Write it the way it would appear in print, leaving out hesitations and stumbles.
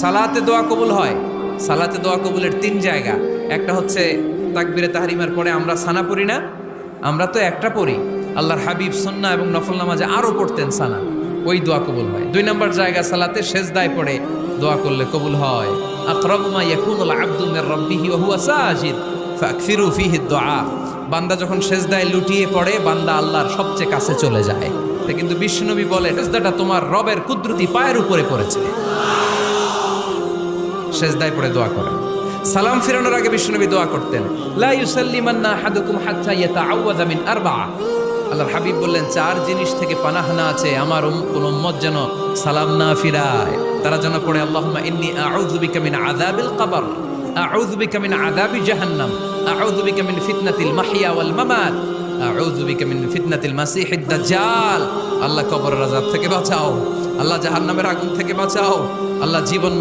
সালাতে দোয়া কবুল হয়। সালাতে দোয়া কবুলের 3 জায়গা। একটা হচ্ছে তাকবীরে তাহরিমার পরে আমরা সানা পড়ি না, আমরা তো একটা পড়ি। আল্লাহর হাবিব সুন্নাহ এবং নফল নামাজে আরো পড়তেন সানা, ওই দোয়া কবুল হয়। 2 নম্বর জায়গা সালাতে সেজদায় পড়ে দোয়া করলে কবুল হয়। আকরাবু মা ইয়াকুনুল আবদু মির রাব্বিহি ওয়া হুয়া সাজিদ ফাকসিরু ফীহি দুআ। বান্দা যখন সেজদায় লুটিয়ে পড়ে, বান্দা আল্লাহর সবচেয়ে কাছে চলে যায়। কিন্তু বিশ্বনবী বলে, সেজদাটা তোমার রবের কুদরতি পায়ের উপরে পড়েছে। সেজদায় পড়ে দোয়া করেন। সালাম ফিরানোর আগে বিশ্বনবী দোয়া করতেন, লা ইউসাল্লিমান্না আহাদুকুম হাত্তা ইয়াতাআওয়াযা মিন আরবা'a। আল্লাহর হাবিব বললেন, 4 জিনিস থেকে পানাহানা আছে, আমার কোন উম্মত যেন সালাম না ফিরায়। তারা যেন পড়ে, আল্লাহুম্মা ইন্নী আউযু বিকা মিন আযাবিল কবর, আউযু বিকা মিন আযাবি জাহান্নাম, আউযু বিকা মিন ফিতনাতিল মাহইয়া ওয়াল মামাত, আউযু বিকা মিন ফিতনাতিল মাসিহিদ দাজ্জাল। আল্লাহ কবরের আযাব থেকে বাঁচাও, আল্লাহ জাহান্নামের আগুন থেকে বাঁচাও, আল্লাহ জীবন